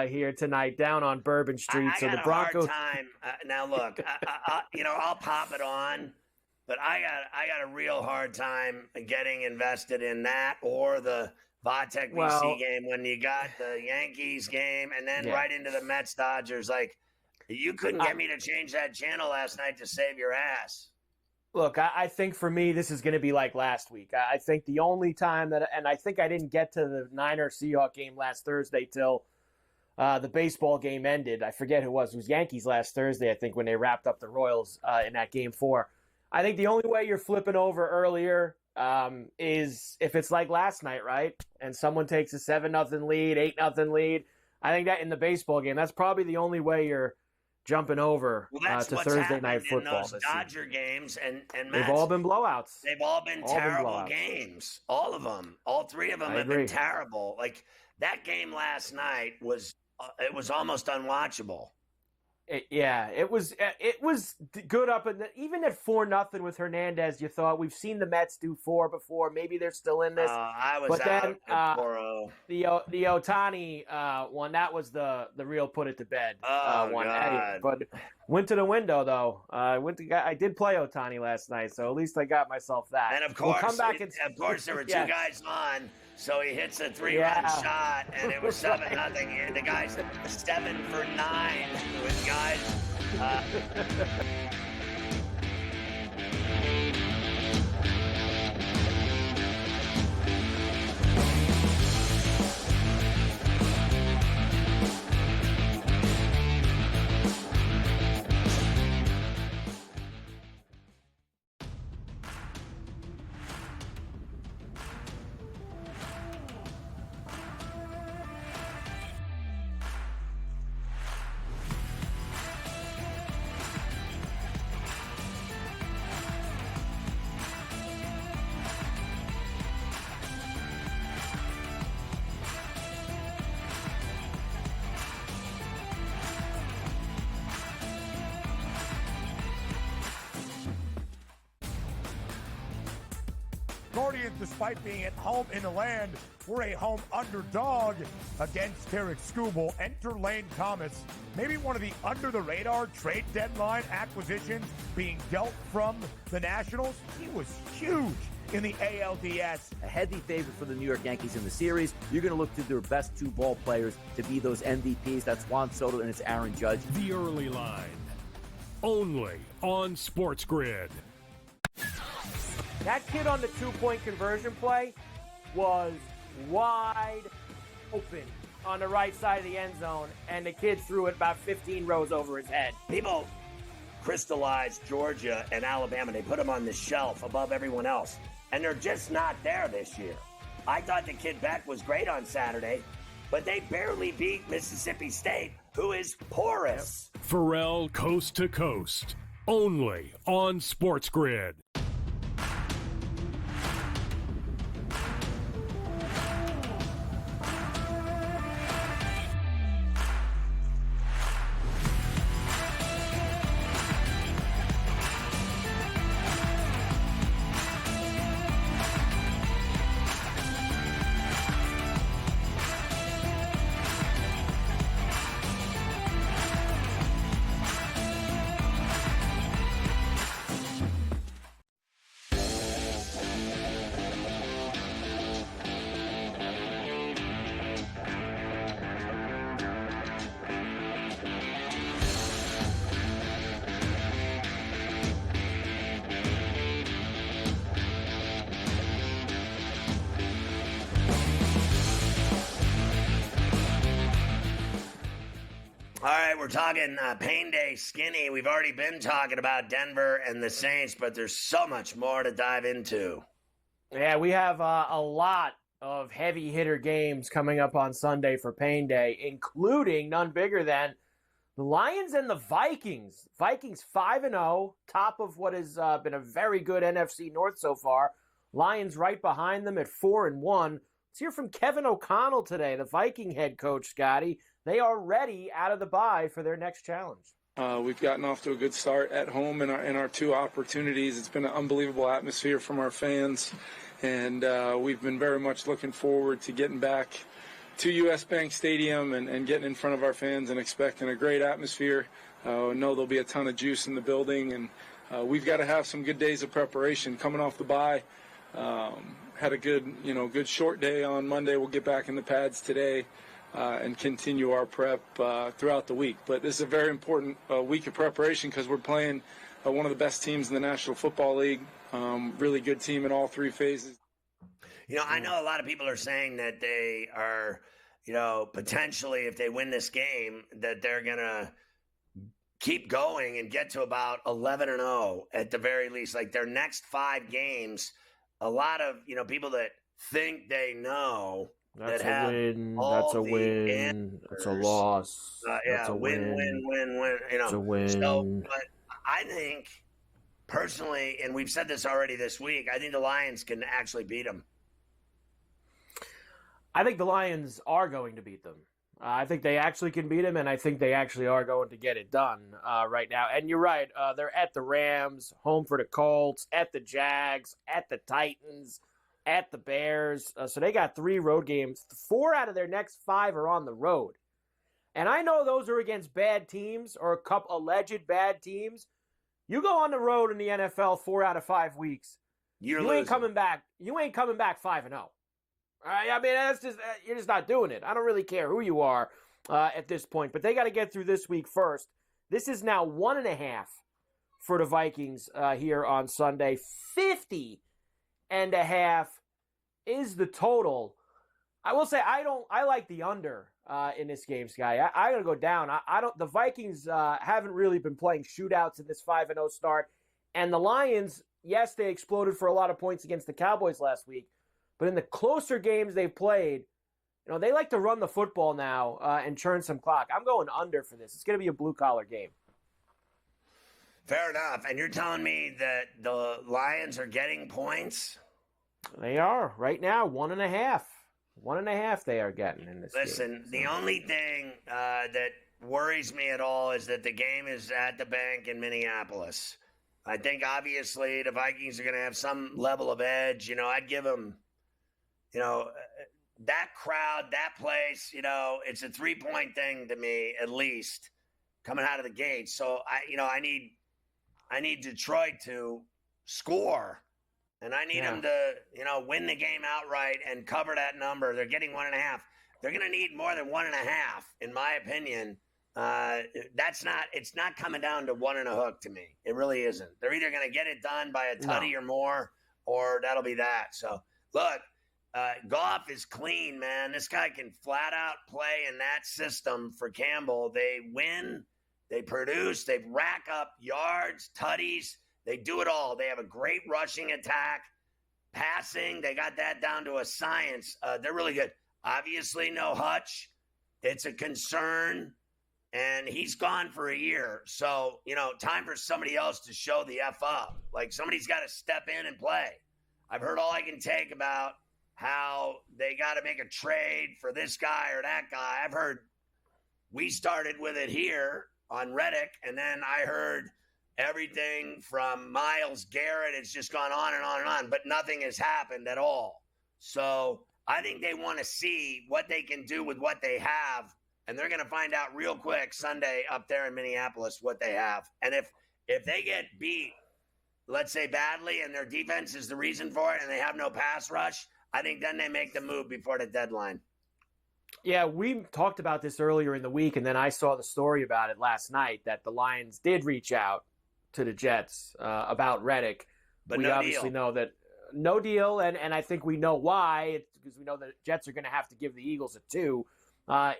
here tonight down on Bourbon Street. So the Broncos. Hard time. Now, look, I'll pop it on, but I got a real hard time getting invested in that or the Vatek VC game when you got the Yankees game and then right into the Mets Dodgers. Like, you couldn't get me to change that channel last night to save your ass. Look, I think for me, this is going to be like last week. I think the only time and I think I didn't get to the Niner-Seahawks game last Thursday till the baseball game ended. I forget who it was. It was Yankees last Thursday, I think, when they wrapped up the Royals in that Game 4. I think the only way you're flipping over earlier is if it's like last night, right? And someone takes a 7-0 lead, 8-0 lead. I think that in the baseball game, that's probably the only way you're jumping over to Thursday night football. In those Dodger games and Mets, they've all been blowouts. They've all been terrible games. All of them. All three of them have been terrible. Like that game last night was almost unwatchable. It was good up, and even at 4-0 with Hernandez, you thought we've seen the Mets do 4 before. Maybe they're still in this. I was out at 4-0. The Ohtani one, that was the real put it to bed one. God. But went to the window though. I did play Ohtani last night, so at least I got myself that. And of course, there were two guys on. So he hits a 3-run shot, and it was 7-0. The guy's 7 for 9 with guys. Guardians, despite being at home in the land, were a home underdog against Tarek Skubal. Enter Lane Thomas, maybe one of the under-the-radar trade deadline acquisitions being dealt from the Nationals. He was huge in the ALDS. A heavy favorite for the New York Yankees in the series. You're going to look to their best two ball players to be those MVPs. That's Juan Soto and it's Aaron Judge. The Early Line, only on SportsGrid. That kid on the two-point conversion play was wide open on the right side of the end zone, and the kid threw it about 15 rows over his head. People crystallized Georgia and Alabama. They put them on the shelf above everyone else, and they're just not there this year. I thought the kid Beck was great on Saturday, but they barely beat Mississippi State, who is porous. Ferrall Coast to Coast, only on SportsGrid. All right, we're talking Pain Day Skinny. We've already been talking about Denver and the Saints, but there's so much more to dive into. Yeah, we have a lot of heavy hitter games coming up on Sunday for Pain Day, including none bigger than the Lions and the Vikings. Vikings 5-0, top of what has been a very good NFC North so far. Lions right behind them at 4-1. Let's hear from Kevin O'Connell today, the Viking head coach, Scotty. They are ready out of the bye for their next challenge. We've gotten off to a good start at home in our two opportunities. It's been an unbelievable atmosphere from our fans, and we've been very much looking forward to getting back to U.S. Bank Stadium and getting in front of our fans and expecting a great atmosphere. I know there'll be a ton of juice in the building, and we've got to have some good days of preparation coming off the bye. Had a good short day on Monday. We'll get back in the pads today and continue our prep throughout the week. But this is a very important week of preparation because we're playing one of the best teams in the National Football League. Really good team in all three phases. You know, I know a lot of people are saying that they are, potentially if they win this game, that they're going to keep going and get to about 11-0 at the very least. Like their next 5 games, a lot of, people that think they know That's that a win. That's a win. That's a loss. That's a win. It's a win. So, but I think personally, and we've said this already this week, I think the Lions can actually beat them. I think the Lions are going to beat them. I think they actually can beat them, and I think they actually are going to get it done right now. And you're right. They're at the Rams, home for the Colts, at the Jags, at the Titans, at the Bears. So they got 3 road games. 4 out of their next 5 are on the road. And I know those are against bad teams or a couple alleged bad teams. You go on the road in the NFL 4 out of 5 weeks. You ain't coming back 5-0. I mean, that's just you're just not doing it. I don't really care who you are at this point, but they got to get through this week first. This is now 1.5 for the Vikings here on Sunday. 50.5 is the total. I will say I like the under in this game, Sky. I gotta go down. The Vikings haven't really been playing shootouts in this 5-0 start, and the Lions, yes, they exploded for a lot of points against the Cowboys last week. But in the closer games they've played, they like to run the football now and churn some clock. I'm going under for this. It's going to be a blue-collar game. Fair enough. And you're telling me that the Lions are getting points? They are. Right now, 1.5. 1.5 they are getting in this game. Listen, the only thing that worries me at all is that the game is at the bank in Minneapolis. I think obviously the Vikings are going to have some level of edge. I'd give them, that crowd, that place, it's a 3-point thing to me, at least coming out of the gate. So I need Detroit to score, and I need them to, win the game outright and cover that number. They're getting 1.5. They're going to need more than 1.5, in my opinion. It's not coming down to 1 and a hook to me. It really isn't. They're either going to get it done by a tutty or more, or that'll be that. So look, Goff is clean, man. This guy can flat out play in that system for Campbell. They win, they produce, they rack up yards, tutties. They do it all. They have a great rushing attack, passing. They got that down to a science. They're really good. Obviously, no Hutch. It's a concern. And he's gone for a year. So, time for somebody else to show the F up. Like, somebody's got to step in and play. I've heard all I can take about how they got to make a trade for this guy or that guy. I've heard we started with it here on Reddick, and then I heard everything from Myles Garrett. It's just gone on and on and on, but nothing has happened at all. So I think they want to see what they can do with what they have. And they're going to find out real quick Sunday up there in Minneapolis what they have. And if they get beat, let's say badly, and their defense is the reason for it, and they have no pass rush, I think then they make the move before the deadline. Yeah, we talked about this earlier in the week, and then I saw the story about it last night that the Lions did reach out to the Jets about Reddick. But we no obviously deal. know that no deal, and I think we know why. It's because we know the Jets are going to have to give the Eagles a 2.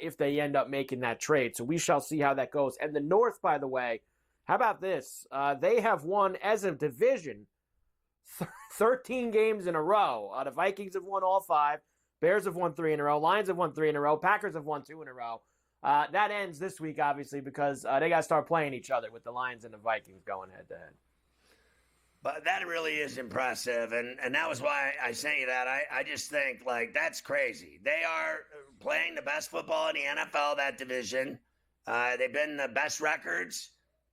If they end up making that trade. So we shall see how that goes. And the North, by the way, how about this? They have won as a division 13 games in a row. The Vikings have won all 5. Bears have won 3 in a row. Lions have won 3 in a row. Packers have won 2 in a row. That ends this week, obviously, because they got to start playing each other with the Lions and the Vikings going head-to-head. But that really is impressive, and that was why I sent you that. I just think, that's crazy. They are playing the best football in the NFL, that division. They've been the best records,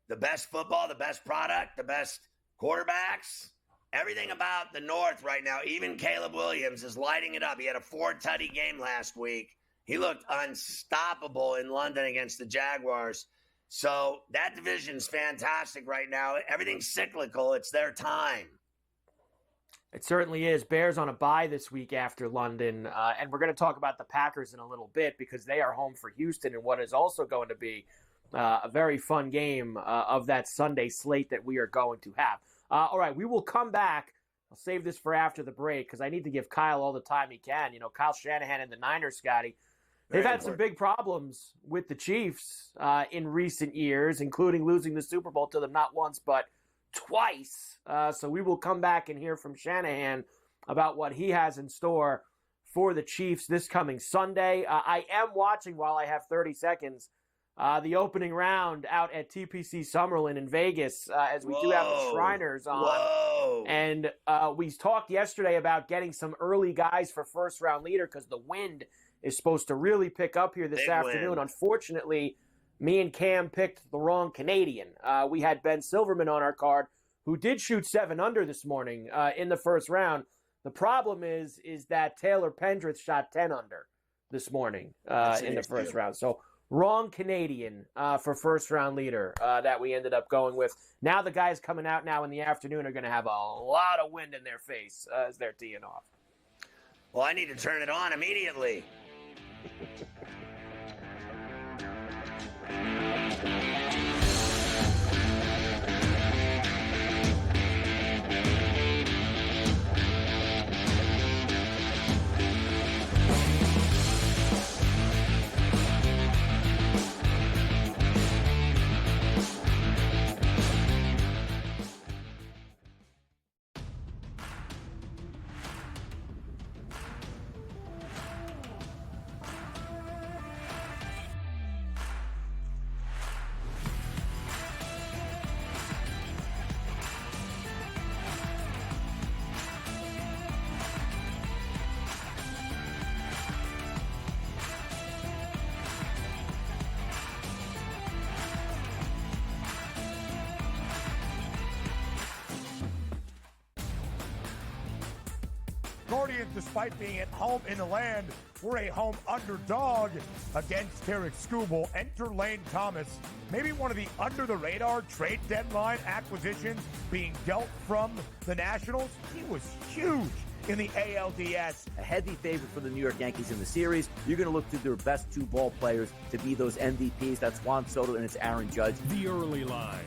the best football, the best product, the best quarterbacks. Everything about the North right now, even Caleb Williams is lighting it up. He had a 4-tutty game last week. He looked unstoppable in London against the Jaguars. So that division's fantastic right now. Everything's cyclical. It's their time. It certainly is. Bears on a bye this week after London. And we're going to talk about the Packers in a little bit because they are home for Houston in what is also going to be a very fun game of that Sunday slate that we are going to have. All right, we will come back. I'll save this for after the break because I need to give Kyle all the time he can. Kyle Shanahan and the Niners, Scotty, they've had some big problems with the Chiefs in recent years, including losing the Super Bowl to them not once but twice. So we will come back and hear from Shanahan about what he has in store for the Chiefs this coming Sunday. I am watching, while I have 30 seconds, the opening round out at TPC Summerlin in Vegas as we do have the Shriners on. Whoa. And we talked yesterday about getting some early guys for first-round leader because the wind is supposed to really pick up here this afternoon. Win. Unfortunately, me and Cam picked the wrong Canadian. We had Ben Silverman on our card, who did shoot 7 under this morning in the first round. The problem is that Taylor Pendrith shot 10 under this morning in the first round. So wrong Canadian for first-round leader that we ended up going with. Now the guys coming out now in the afternoon are going to have a lot of wind in their face as they're teeing off. Well, I need to turn it on immediately. Guardians, despite being at home in the land, were a home underdog against Tarek Skubal. Enter Lane Thomas, maybe one of the under-the-radar trade deadline acquisitions being dealt from the Nationals. He was huge in the ALDS. A heavy favorite for the New York Yankees in the series. You're going to look to their best two ball players to be those MVPs. That's Juan Soto and it's Aaron Judge. The early line,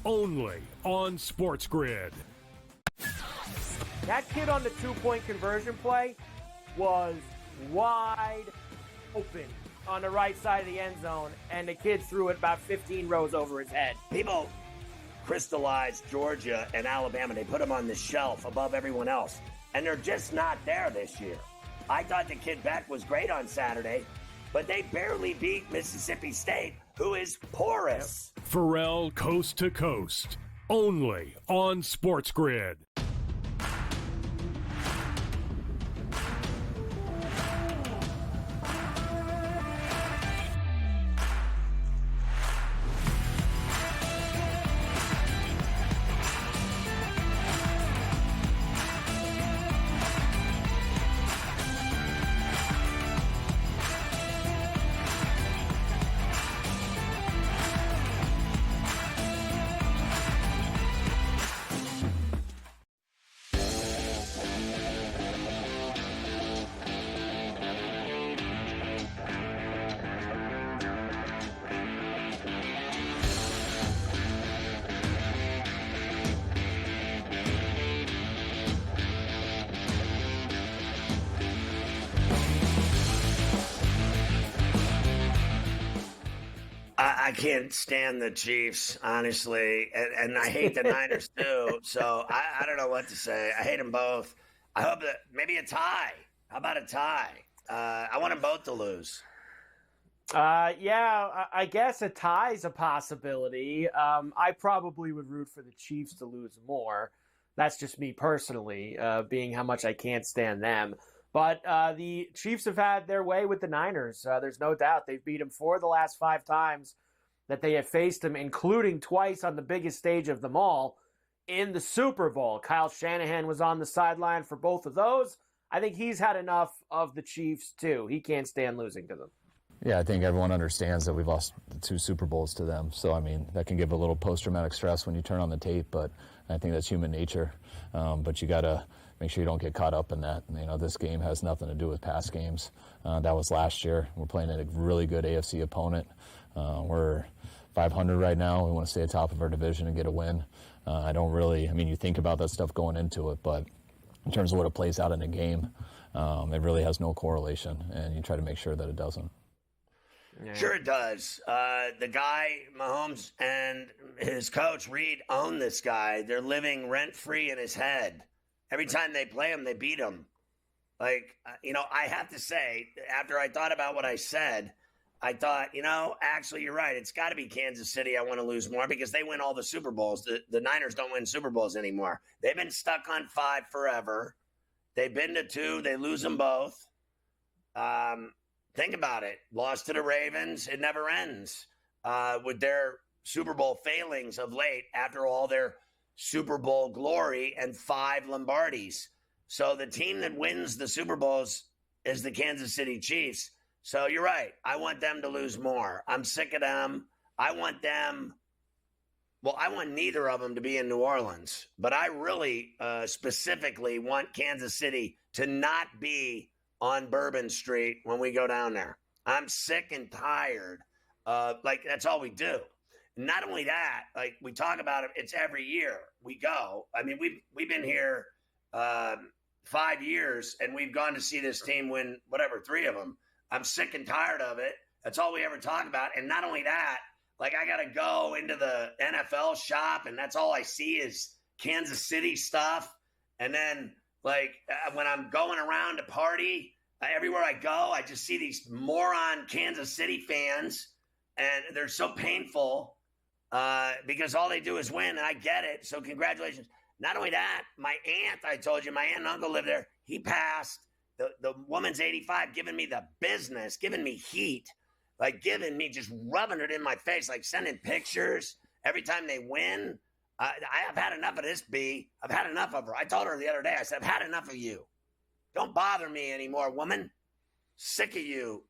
only on SportsGrid. That kid on the two-point conversion play was wide open on the right side of the end zone, and the kid threw it about 15 rows over his head. People crystallized Georgia and Alabama. They put them on the shelf above everyone else, and they're just not there this year. I thought the kid Beck was great on Saturday, but they barely beat Mississippi State, who is porous. Ferrall coast to coast, only on SportsGrid. I can't stand the Chiefs, honestly, and I hate the Niners too. So I don't know what to say. I hate them both. I hope that maybe a tie. How about a tie? I want them both to lose. Yeah, I guess a tie is a possibility. I probably would root for the Chiefs to lose more. That's just me personally, being how much I can't stand them. But the Chiefs have had their way with the Niners. There's no doubt. They've beat them 4 of the last 5 times that they have faced them, including twice on the biggest stage of them all in the Super Bowl. Kyle Shanahan was on the sideline for both of those. I think he's had enough of the Chiefs, too. He can't stand losing to them. Yeah, I think everyone understands that we've lost 2 Super Bowls to them. So, I mean, that can give a little post-traumatic stress when you turn on the tape, but I think that's human nature. But you got to make sure you don't get caught up in that. You know, this game has nothing to do with past games. That was last year. We're playing a really good AFC opponent. We're 500 right now. We want to stay atop of our division and get a win. You think about that stuff going into it, but in terms of what it plays out in a game, it really has no correlation, and you try to make sure that it doesn't. Yeah. Sure it does. The guy, Mahomes, and his coach, Reed, own this guy. They're living rent-free in his head. Every time they play him, they beat him. I have to say, after I thought about what I said, I thought, actually, you're right. It's got to be Kansas City I want to lose more because they win all the Super Bowls. The Niners don't win Super Bowls anymore. They've been stuck on 5 forever. They've been to 2. They lose them both. Think about it. Lost to the Ravens. It never ends with their Super Bowl failings of late after all their Super Bowl glory and 5 Lombardis. So the team that wins the Super Bowls is the Kansas City Chiefs. So you're right. I want them to lose more. I'm sick of them. I want neither of them to be in New Orleans. But I really specifically want Kansas City to not be on Bourbon Street when we go down there. I'm sick and tired. That's all we do. Not only that, we talk about it, it's every year we go. I mean, we've been here 5 years, and we've gone to see this team win, 3 of them. I'm sick and tired of it. That's all we ever talk about. And not only that, I got to go into the NFL shop, and that's all I see is Kansas City stuff. And then, when I'm going around to party, everywhere I go, I just see these moron Kansas City fans, and they're so painful because all they do is win, and I get it. So congratulations. Not only that, my aunt, I told you, my aunt and uncle live there. He passed. The woman's 85, giving me the business, giving me heat, giving me, just rubbing it in my face, sending pictures every time they win. I've had enough of this, B. I've had enough of her. I told her the other day, I said, I've had enough of you. Don't bother me anymore, woman. Sick of you,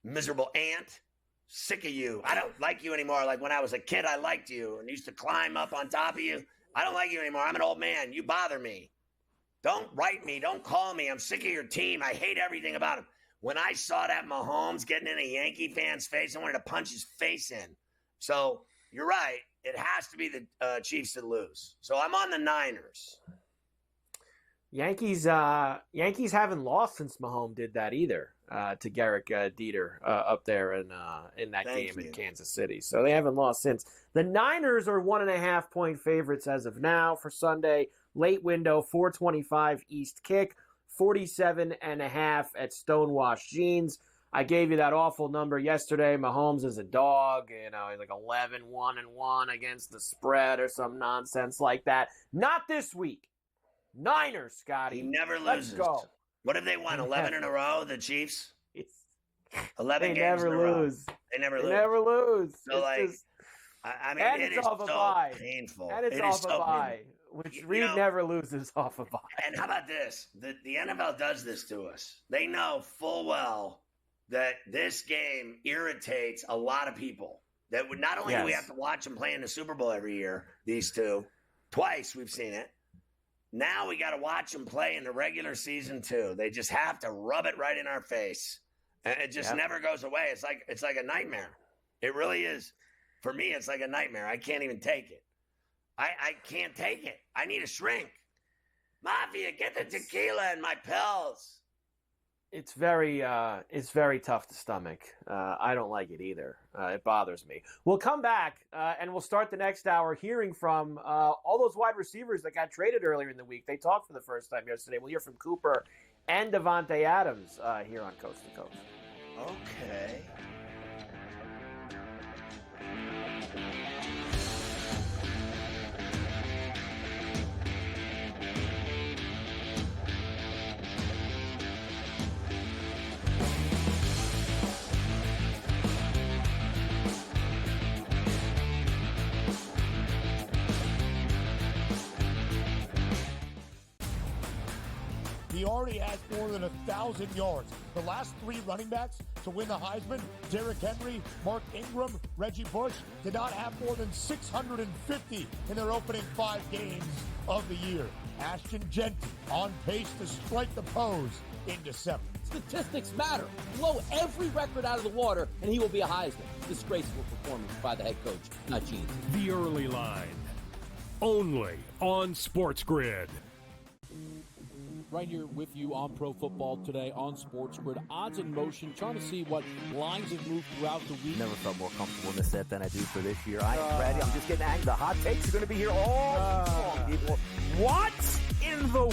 miserable ant. Sick of you. I don't like you anymore. Like when I was a kid, I liked you and used to climb up on top of you. I don't like you anymore. I'm an old man. You bother me. Don't write me. Don't call me. I'm sick of your team. I hate everything about him. When I saw that Mahomes getting in a Yankee fan's face, I wanted to punch his face in. So you're right. It has to be the Chiefs that lose. So I'm on the Niners. Yankees haven't lost since Mahomes did that either to Garrett Dieter up there in that game in Kansas City. So they haven't lost since. The Niners are 1.5-point favorites as of now for Sunday. Late window, 4:25 East kick, 47.5 at Stonewash Jeans. I gave you that awful number yesterday. Mahomes is a dog, he's like 11-1-1 against the spread or some nonsense like that. Not this week. Niners, Scotty. He never loses. Let's go. What have they won? 11 in a row, the Chiefs? 11 they games never in a row. lose. They never They lose. never lose. So, and it it's is off a so bye. painful. And it's off a bye, which Reed never loses off a bye. And how about this? The NFL does this to us. They know full well that this game irritates a lot of people. That would not only do we have to watch them play in the Super Bowl every year, these two, twice we've seen it. Now we got to watch them play in the regular season too. They just have to rub it right in our face, and it just never goes away. It's like a nightmare. It really is. For me, it's like a nightmare. I can't even take it. I can't take it. I need a shrink. Mafia, get the tequila and my pills. It's very tough to stomach. I don't like it either. It bothers me. We'll come back and we'll start the next hour hearing from all those wide receivers that got traded earlier in the week. They talked for the first time yesterday. We'll hear from Cooper and Devontae Adams here on Coast to Coast. Okay. He already has more than 1,000 yards. The last three running backs to win the Heisman, Derrick Henry, Mark Ingram, Reggie Bush, did not have more than 650 in their opening 5 games of the year. Ashton Genty on pace to strike the pose in December. Statistics matter. Blow every record out of the water, and he will be a Heisman. Disgraceful performance by the head coach, not Gene. The Early Line, only on SportsGrid. Right here with you on Pro Football Today on SportsGrid. Odds in motion, trying to see what lines have moved throughout the week. Never felt more comfortable in this set than I do for this year. I am ready. I'm just getting angry. The hot takes are going to be here all long, people. What in the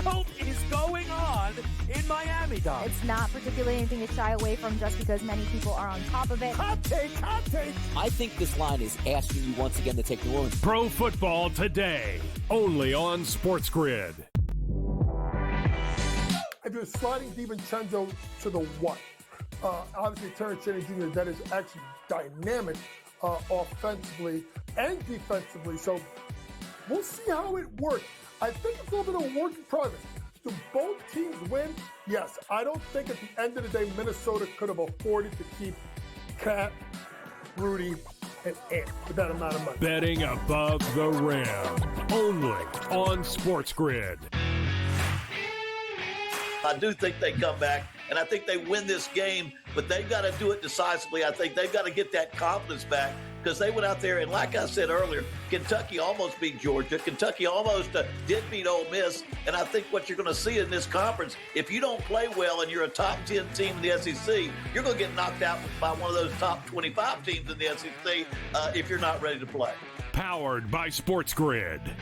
world is going on in Miami, Dom? It's not particularly anything to shy away from just because many people are on top of it. Hot take, hot take. I think this line is asking you once again to take New Orleans. Pro Football Today, only on SportsGrid. I do a sliding DiVincenzo to the one. Obviously, Terrence Shannon Jr., that is actually dynamic offensively and defensively. So we'll see how it works. I think it's a little bit of a work in progress. Do both teams win? Yes. I don't think at the end of the day, Minnesota could have afforded to keep Cat, Rudy, and Ant with that amount of money. Betting above the rim, only on SportsGrid. I do think they come back, and I think they win this game, but they've got to do it decisively. I think they've got to get that confidence back because they went out there, and like I said earlier, Kentucky almost beat Georgia. Kentucky almost did beat Ole Miss, and I think what you're going to see in this conference, if you don't play well and you're a top 10 team in the SEC, you're going to get knocked out by one of those top 25 teams in the SEC if you're not ready to play. Powered by SportsGrid.